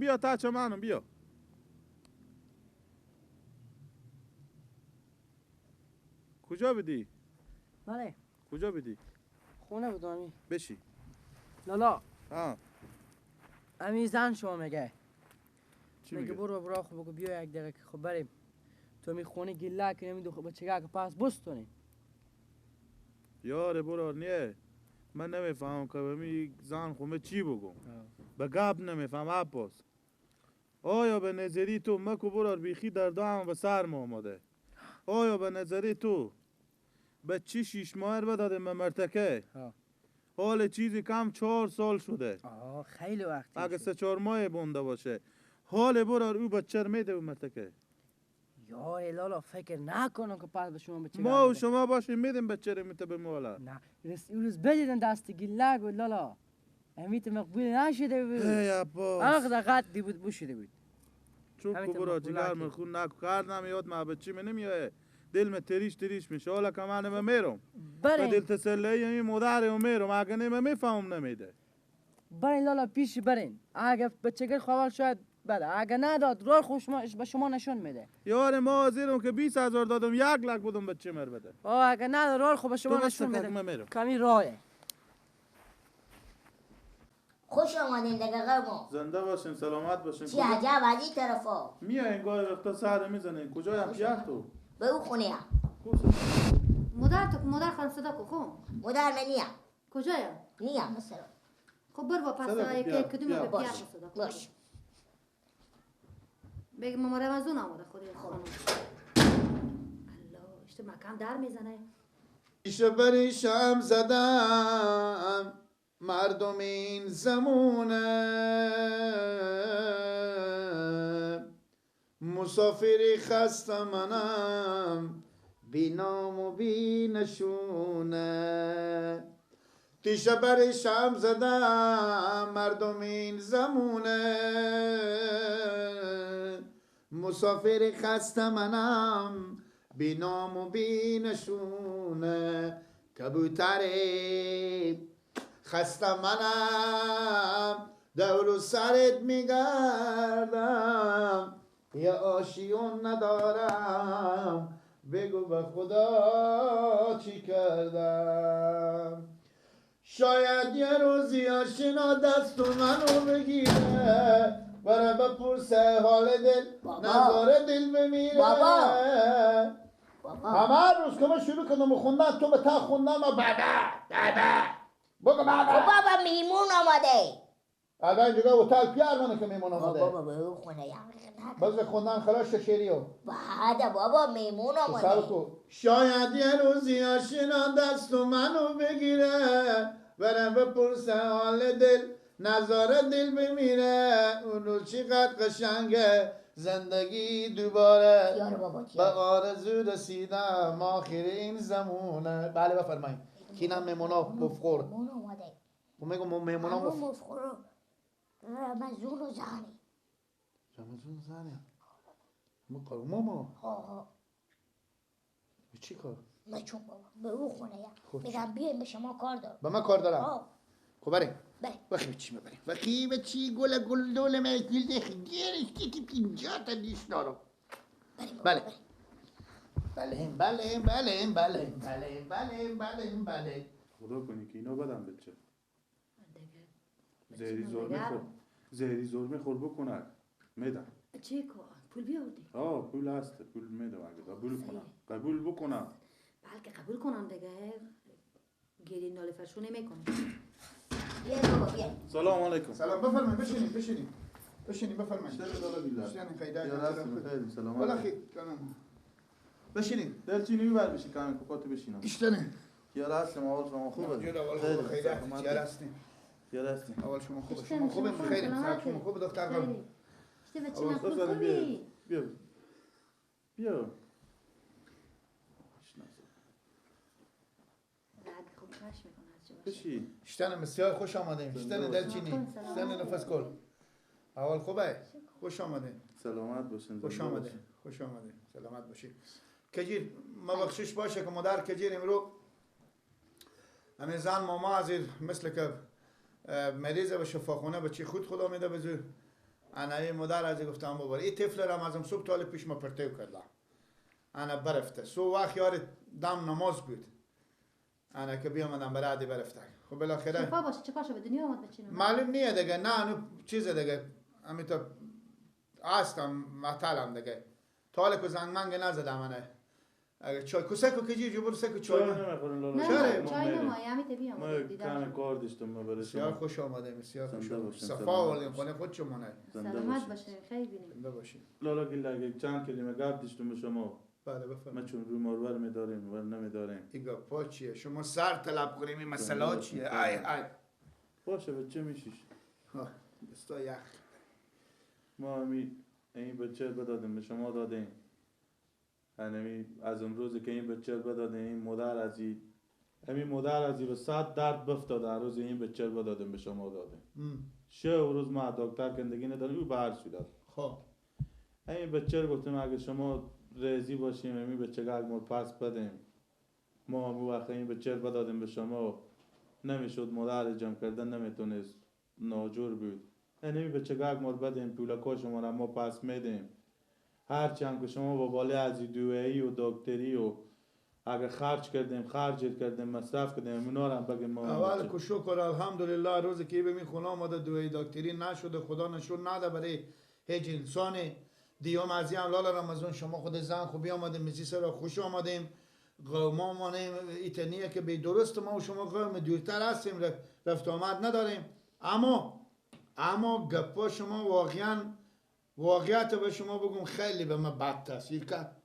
بیا تا چمنم بیا. کجا بدی؟ بله. کجا بدی؟ خونه بود امی. بشی. لالا. ها. امی زن شما میگه. چی میگه میگه؟ برو خب بگو بیا یک دقیقه خب بریم. تو می خونه گله کنی می دو بچگاه که پاس بستونی. یاره برو نه. من نمیفهمم که بمی زن خومه چی بگم. به گپ نمیفهم عباس. آیا به نظری تو مکو برار بیخی در دام و سرم آمده. آیا به نظری تو به چی 6 ماه بداده به مرتکه. حال چیزی کم 4 سال شده. خیلی وقتی اگه شد. 3-4 ماه بونده باشه. حال برار او بچه میده به مرتکه. یاره لالا فکر نکنم که پس به شما بچگاه ما و شما باشیم میدیم بچه رو میته به مولا. نه روز بدیدن دست گله بود لالا. امیت مقبول نشده بود. ای عباس. آخ دقت دی بود بوشیده بود. چوب کو برو جگر مرخون نکو کردم یاد ما بچی من نمیاد. دل میں تریش میشه حالا که من میرم. به دل تسلی این مادر میرم اگه نمیفهمم نمیده. برین لالا پیش برین. اگه بچگاه خوال شاید بده. اگه نداد راه خوش به شما نشون میده. یار ما حاضرم که 20,000 دادم 1 لک بدم بچه مر بده. اگه نداد راه خوب به شما نشون میده. کمی راهه. خوش آمدین دیگه قربان. زنده باشین سلامت باشین. چی عجب از این طرفا میای انگار وقتا سر میزنین کجای هم پیاخ تو به او خونه هم مادر خان صدا کو مادر من نیم کجای نیم مثلا خب برو با پس یک کدوم به پیاخ صدا باش بگم ماما رمزون آمده خودی خانم الله اشته مکم در میزنه ایشه بری شم زدم مردم این زمونه مسافری خسته منم بی نام و بی نشونه تیشه بری شم زدم مردم این زمونه مسافری خسته منم بی نام و بی نشونه کبوتری خسته منم دور و سرت میگردم یه آشیون ندارم بگو به خدا چی کردم شاید یه روزی آشنا دست منو بگیره بره بپرسه حال دل نظاره دل بمیره بابا همه روز که من شروع کنم خوندن تو به تا خوندن و بابا بگو بابا بابا میمون آمده الان اینجا اوتال پیار منو که میمون آمده بابا به او خونه بز خوندن خلاص شیریو بعد بابا میمون آمده شاید یه روزی آشنا دست منو بگیره بره بپرسه حال دل نظاره دل بمیره اون روز چقدر قشنگه زندگی دوباره به آرزو رسیدم آخر این زمونه بله بفرمایید کینم میمونا مفخور میمون آمده میگم میمونا مفخور رمزون و زنی رمزون زنی مقارو ماما چی کار؟ مچون بابا به او خونه یا میگم بیایم به شما کار دارم به من کار دارم خب بریم وقتی به چی میبریم وقتی به چی گل دول میگیل گیرش که 50 تا دیش دارم بله بله خدا کنی که اینا بدم بچه زهری زور میخور بکنه میدم چی کن؟ پول بیاوردی؟ پول هست پول میدم اگه قبول بکنم بلکه قبول کنم دیگه گیری ناله فرشو نمیکنم بیا بابا بیا سلام علیکم سلام بفرمایید بشینید بفرمایید بشینید دلچینی میبر بشی کامی کپاتو بشینم اشتنه خیال هستم اول شما خوبه خیلی هستیم اول شما خوبه شما خوبه خیلی شما خوبه دختر خانم اشته بچه مخلوق کنی بیا بشی اشتنه بسیار خوش آمدیم اشتنه دلچینی اشتنه نفس کل اول خوبه خوش آمدیم سلامت باشین خوش آمدیم سلامت باشی کجیر ما بخشش باشه که مادر کجیر امرو همین زن ماما عزیز مثل که مریضه و شفاخونه بچی خود خدا میده بزو انا این مادر از گفتم ببر این طفل را از صبح تا پیش ما پرتو کردم انا برفته سو وقت یار دم نماز بود انا که بیامدم برادی برفته خب بالاخره شفا باشه چه کارشو به دنیا آمد بچینم معلوم نیه دیگه نه چیز دیگه همین تو هستم معطلم دیگه تا حالا که زنگ منگ نزدم انا اگه چای کوسکو که جی برو سکو چای نمیخورن لالا نه چای نمایی همی تبیم ما کم کار داشتم ما برای بسیار شما خوش آمده بسیار خوش زنده آمده باشین، صفا سلامت آوردیم باشین. خونه خودشونه سلامت باشه خیلی بینیم زنده باشین لالا گیل اگه چند کلمه گفت داشتم به شما بله ما بفرمایید چون روی مارور میداریم ور نمیداریم ایگا پا چیه شما سر طلب کنیم این مسئله چیه ای ای باشه بچه میشیش دستا یخ ما این بچه بدادیم به شما دادیم یعنی از اون روزی که این بچه بدادیم این مادر ازی همین مادر ازی به 100 درد بفتاد در روز این بچه بدادیم به شما دادیم شه روز ما دکتر کندگی نداریم او بهر شد خب همین بچه گفتیم اگه شما ریزی باشیم همین بچه گل مور پس بدیم ما هم وقت این بچه بدادیم به شما نمیشد مادر جمع کردن نمیتونست ناجور بود یعنی بچه گل مور بدیم پولکا شما را ما پس میدیم هرچند که شما با باله از دوایی و دکتری و اگه خرج کردیم مصرف کردیم اونا رو هم بگیم ما اول که شکر الحمدلله روزی که به می خونه آمده دوی دکتری نشده خدا نشون نده برای هیچ انسانی دیوم از هم لالا رمضان شما خود زن خوبی آمده مزی سر خوش آمدیم قوما مانیم ایتنیه که به درست ما و شما قوم دورتر هستیم رفت آمد نداریم اما گپا شما واقعیت به شما بگم خیلی به من بد تاثیر کرد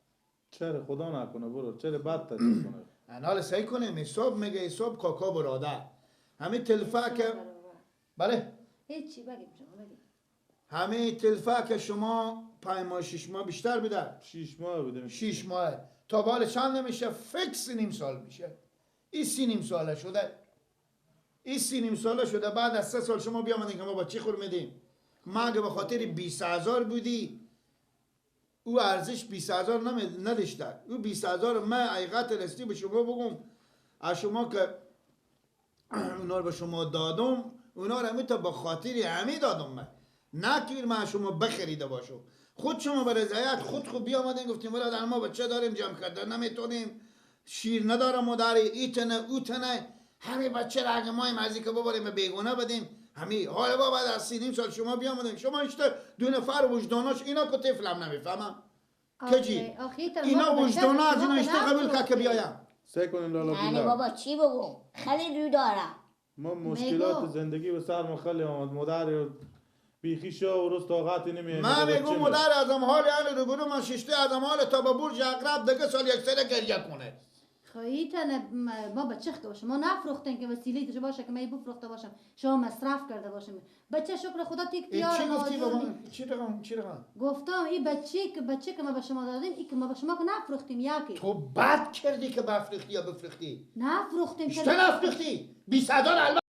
چرا خدا نکنه برو چرا بد تاثیر کنه حالا سعی کنیم حساب میگه حساب کاکا براده همین تلفه که بله هیچی بگیم شما بگیم همین تلفه که شما 5 ماه 6 ماه بیشتر بده 6 ماه بودیم 6 ماه تا بال چند نمیشه فکس نیم سال میشه این 3.5 ساله شده این 3.5 ساله شده بعد از 3 سال شما بیامدین که ما با چی خور میدیم مگه به خاطر 20,000 بودی او ارزش 20,000 نداشته او 20,000 من حقیقت رستی به شما بگم از شما که اونا رو به شما دادم اونا رو تا به خاطر همین دادم من نه که من شما بخریده باشم خود شما به رضایت خود بیامدین گفتیم برادر ما بچه داریم جمع کردن نمیتونیم شیر ندارم مادری ایتنه اوتنه همین بچه را اگه ما مرزی که ببریم به بیگونه بدیم همین حالا با بعد از 3.5 سال شما بیامدین شما اشته دو نفر وجداناش اینا که طفلم نمیفهمم کجی اینا وجدانا از اینا اشته قبول که بیایم سعی کنین لالا یعنی بیلا بابا چی بگم خیلی رو دارم ما مشکلات زندگی به سر ما خیلی آمد مادر بیخی شو و روز طاقتی نمیه من میگم مادر ازم حال یعنی روبرو من ششته ازم حال تا به برج اقرب دیگه سال یک سره گریه کنه خواهی تنه ما بچه که باشم ما نفروختن که وسیله داشته باشه که من بفروخته باشم شما مصرف کرده باشم بچه شکر خدا تیک تیار چی گفتی ناجور بابا نی. چی رقم گفتم این بچه که ما به شما دادیم این که ما به شما که نفروختیم یکی تو بد کردی که بفروختی یا بفروختی نفروختیم اشته نفروختی 20,000 البته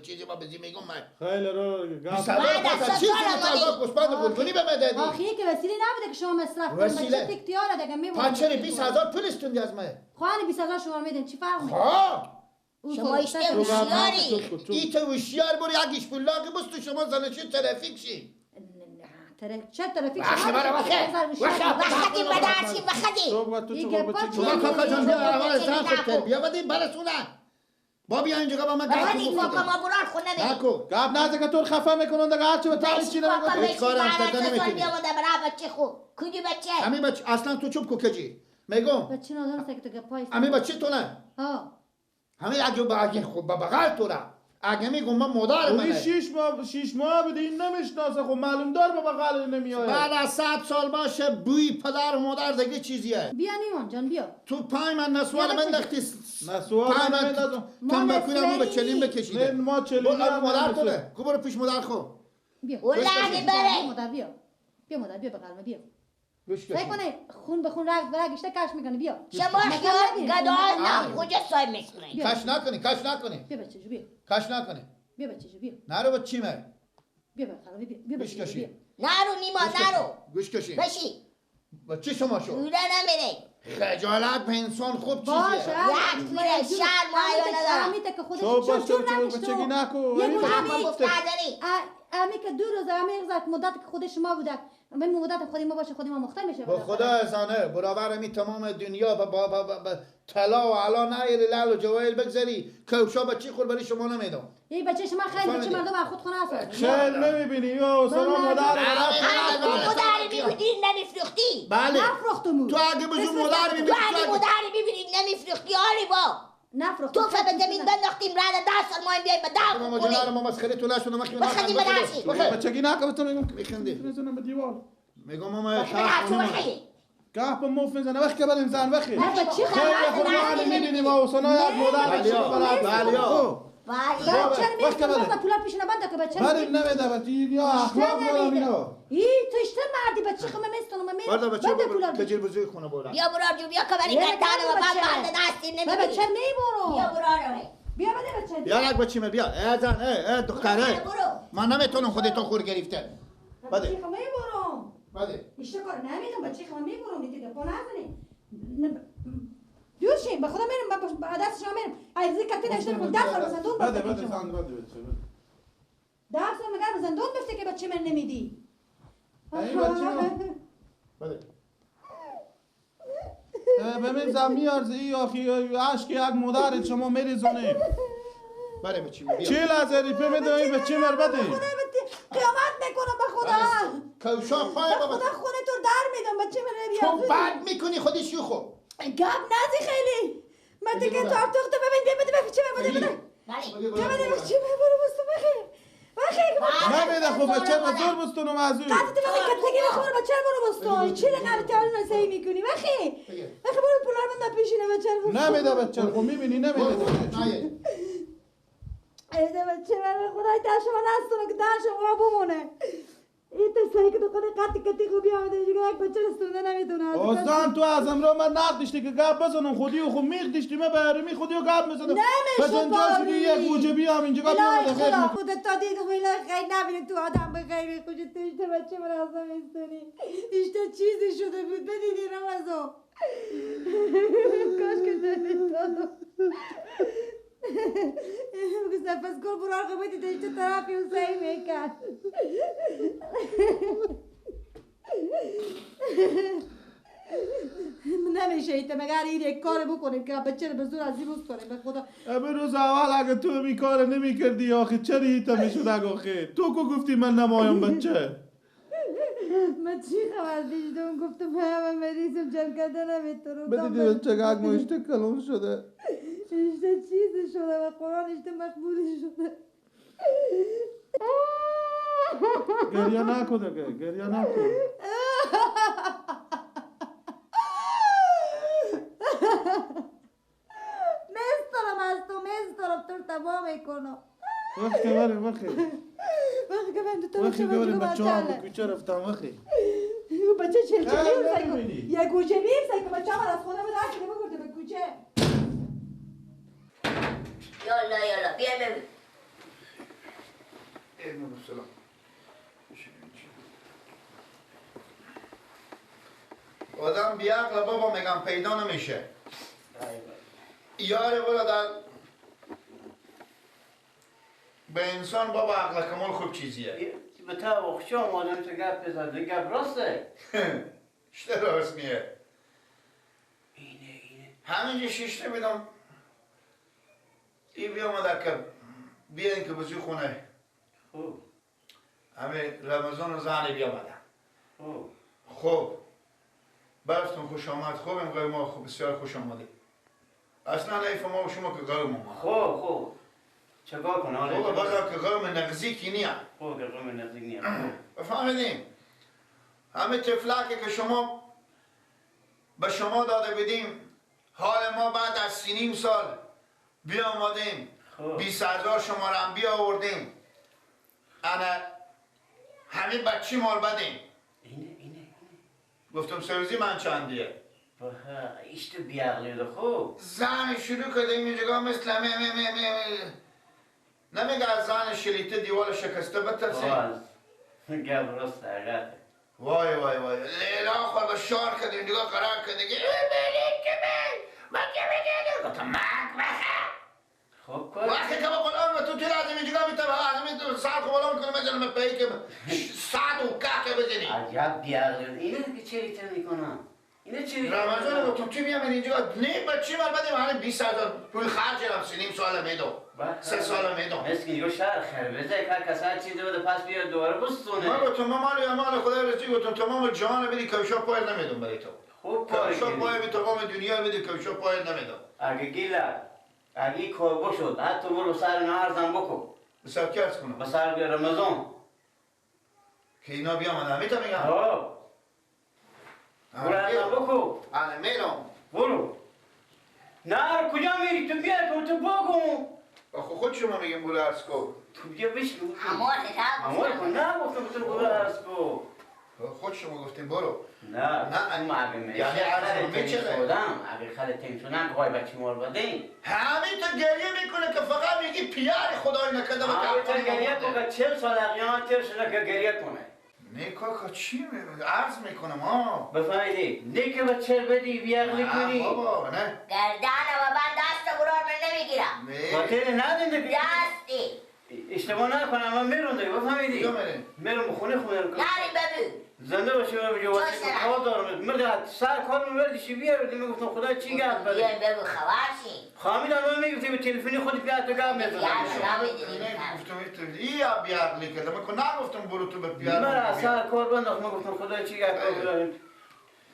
چیزی ما بزی میگم من خیلی رو 20,000 بعد از پس چیزی سال متعلق گوسپند گلگونی به من دادی آخی که وسیله نبوده که شما مصرف کنید وسیله. بچه تیک تیاره دیگه میمونه پنچری 20,000 پول استوندی از من خواهی 20,000 شما میدین چی فرق میکنه ها شما اشته هوشیاری ای تو هوشیار برو یکیش پولاقی بست شما زنشی ترافیک شی چه ترافیک وقتی برای وقتی بده هستی بخدی تو دیگه چه پاچه بچه شما کاکا جان بیا اول چه زن نکن. خود تربیه بدیم برسونه با بیا اینجا با من ولی گفت کاکا ما برار خونه نمی نکو گپ نزد که تو رو خفه میکنن دیگه هرچی به تعریف چی کاکا نمیگه بچی هیچ کارم بعد کردن از 3 سال نمیتونی. بیامده برای بچه خوب کدی بچه همین بچه اصلا تو چوب کوکجی میگم بچه نادان سکت که پایست همین بچه تو نه ها همین اگه خود به بغل تو را اگه میگم من مادر این منه 6 ماه بوده این نمیشناسه خب معلوم دار با بغل نمیاد بعد از 100 سال باشه بوی پدر و مادر دیگه چیزیه بیا نیمان جان بیا تو پای من نسوال بیا من بچه. دختی نه سوال پای من نمیدازم تن ما بکنم رو به چلیم نه بکشیده ما چلی برو مادر تو نه کو برو پیش مادر خو بیا ولدی بیا بره مادر بیا بیا مادر بیا بغل بیا گوش سعی کشید کنه خون به خون رگ برگ اشته کش میکنه بیا شما خیال گدای نه کجا سای میکنی بیا. کش نکنی بیا بچه جو بیا کش نکنی بیا بچه جو بیا نرو با چی من بیا بغل بیا گوش بچه جو بیا کشید نرو نیما نرو گوش کشید بشی با چی شما شو دوره نمیره خجالت به انسان خوب چیزیه باشه یک میره شرم و حیا ندارم. همیته که خودش تو چون بچه نکش تو بچگی نکو یه این گوشه بابا می گفته داری امی که 2 روز امی روز مدت که خود شما بوده من مدت خودی ما باشه خودی ما مختل میشه با خدا ازانه برابر می تمام دنیا با طلا و علا نایر لال و جوایل بگذاری کوشا بچی خور برای شما نمیدم این بچه شما خیلی بچه مردم از خود خونه هست خیل نمیبینی یا سنا مادر مادر میبینی نمیفروختی بله نفروختم تو اگه بزو مادر تو میبینی اگه مادر میبینی نمیفروختی آلی با نفروختم تو فقط زمین بنداختیم رد 10 سال ما این بیاییم به داغ ماما کنیم جنار ما مسخره تو نشونم مخی بخندی به درسی بچگی نکن تو میگم میخندی میزنم به دیوار میگم ماما بخی به درسی خونم بخی گاه به مف میزنه وقت که بریم زن وقتی بچه خیلی خود ما میبینیم و سنا یک مادر بچه برات بچه میگم مثلا پولا پیش نبنده که بچه بریم نمیده بچه یا اخلاق دارم اینا ای تو اشتر مردی بچه خمه میستونم بردا بچه پولا کجیر بزوی خونه بولا بیا برار جو بیا که بریم گردان و بعد بعد دستی نمیبینی بچه میبرم بیا برار بیا بده بچه بیا یک بچه بیا ای دختره برو من نمیتونم خودی تو خور گرفته بده بچه خمه میبرم بده اشتر کار نمیدونم بچه خمه میبرم دیگه پا نزنی دوشیم به خدا میرم با دست شما میرم ایزی کتی نشتر کن 10 سال زندون بده بسته بده که شما زن بده بچه 10 سال مگر زندون بسته که بچه من نمیدی این بچه بده ببین زن میارزه ای آخی عشق یک مادرت شما میریزونه بره بچه بیا 40,000 روپیه میده این بچه مر بده قیامت میکنم به خدا کوشا پای به بابا خدا خونه تو در میدم بچه من تو بیا بد میکنی خودی شوخو گپ نزی خیلی من دیگه بده. تار تخته ببین بده بچه من بده بده بده بچه من برو بستو بخیر بخیر نمیده خب بچه بزرگ بستونم از اون قطعه بده کتگی بخور بچه برو بستو چی لقمه تیاری نسایی میکنی بخیر بخیر برو پولار من پیشینه بچه رو نمیده بچه خب میبینی نمیده ایده بچه من خدای دست شما نستونه که دست شما بمونه این تسایی که تو خود قطع کتی خوبی آمده اینجا یک بچه رستونده نمیتونه آستان تو از امرا من نقد داشتی که گپ بزنم خودی و خود میخ داشتی من برمی خودی و گپ میزنم نمیشه پس اینجا شدی یک گوجه بیام اینجا گپ الهی بیام خدا خیر خودت تا دید خیلی خیلی نبینه تو آدم به خیلی خوشت تو اشته بچه من از میستونی اشته چیزی شده بود بدیدی رمزو کاش که نمیتونم بگو نفس کن برار قبطی تو اشته طرفی و سعی میکن نمیشه ایتا مگر این یک کار بکنیم که بچه رو به زور از این روز کنیم به خدا به روز اول اگه تو می کار نمی کردی آخه چرا ایتا میشد آخه تو کو گفتی من نمایم بچه من چی خبر دیدم گفتم من مریضم جمع کرده نمیتونم بدیدی بچه گاگ مشته کلون شده اشته چیزی شده و قرآن اشته مقبولی شده گریه نکن دیگه گریه نکن میسترم از تو میسترم تو تمام میکنم وقت که بریم وقتی وقتی که من تو وقتی که بریم بچه ها به کوچه رفتم وقتی او بچه چلچه بیرسای نمی‌بینی. یه گوچه بیرسای که بچه من از خونه به دست بگرده به کوچه یالا بیا ببین آدم بیعقل بابا میگم پیدا نمیشه یار برادر به انسان بابا عقل کمال خوب چیزیه به تا وقتی آمادم تو گپ بزد گپ راسته چه راستمیه اینه همینجا شیش نمیدم ای بیامده که بیاین که بزی خونه خوب همه رمضان و زنی بیامده خوب خوب برفتون خوش آمد خوب این ما خوب بسیار خوش آمده اصلا نیف ما و شما که قوم ما خوب چکار کنه حالا خوب بقیه که قوم نغزیکی نیم خوب که قوم نزدیک نیم بفهمیدیم همه تفلکی که شما به شما داده بدیم حال ما بعد از 3.5 سال بیا آمدیم 20,000 شما را هم بیا آوردیم انا همه بچی مال بدیم اینه گفتم سروزی من چندیه بها ایشتو بیاغلی ده خوب زن شروع کردیم اینجا مثل نمیگه از زن شلیته دیوال شکسته بترسیم باز گپ راسته اگه وای لیلا خور به شار کرد اینجا قرار کرد دیگه من که میگه گفتم مک بخه خوب کار وقتی که با قلام تو لازم اینجا میتونه لازم تو سال قلام کنه مثلا بزنم پایی که ساعت و که بزنی عجب بیعقل اینه که چریت میکنم اینه چریت رمضان گفتم تو بیام اینجا نه بچه من بدیم همه 20,000 پول خرج رفت سنیم سال میدم 3 سال میدم مسکین گو شهر خربزه که کسا چیزی بده پس بیاد دوباره بستونه من گفتم مال خدا رسی گفتم تمام جهان بدی کفشا پای نمیدم برای تو خوب کار کفشا کردی پای به تمام دنیا بدی کفشا پای نمیدم اگه گیلر اگه کار بشد حتی برو سر نهار زن بکن بسیار کرد کنم بسر بیا رمضان که اینا بیام من همیتا میگم ها برو زن بکن انا میرم برو نه کجا میری تو بیا تو بگو آخو خود شما میگم برو عرض کن تو بیا بشکو امور خطاب امور کن نه گفتم تو برو عرض کن خود شما گفتیم برو نه نه، ما اگه میشه یعنی عرض رو خاله می‌چله؟ تیم شدم اگه خاله تیم شدم که وای بچه مار بدین همین تو گریه میکنه که فقط میگی پیار خدای نکده آقای تو گریه کن که 40 سال اقیان تیر شده که گریه کنه نه کاکا چی عرض میکنم ها بفهمیدی نه که بچه بدی بیاغلی کنی بابا نه گردن و من دست برار من نمیگیرم نه خاطر ندین دیگه دستی اشتباه نکنم من میرم دیگه بفهمیدی کجا میری؟ میرم خونه نری ببین زنده باشی و بجا واسه چشم. کار دارم مرد سر کار میبردی چی بیاردی میگفتم خدا چی گفت بده بیاین بگو خبر شین خامی دارم میگفتی به تلفنی خودت بیا تو گفت میزنم نه گفتم ای بیار کرده من که نگفتم برو تو به پیار من سر کار بنداخت میگفتم خدا چی گفت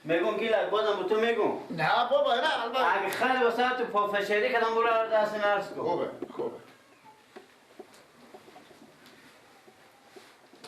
میگم گیلک بازم به تو میگم نه بابا نه البته اگه خیلی واسه تو پافشاری کدام برو دست نرس کن خوبه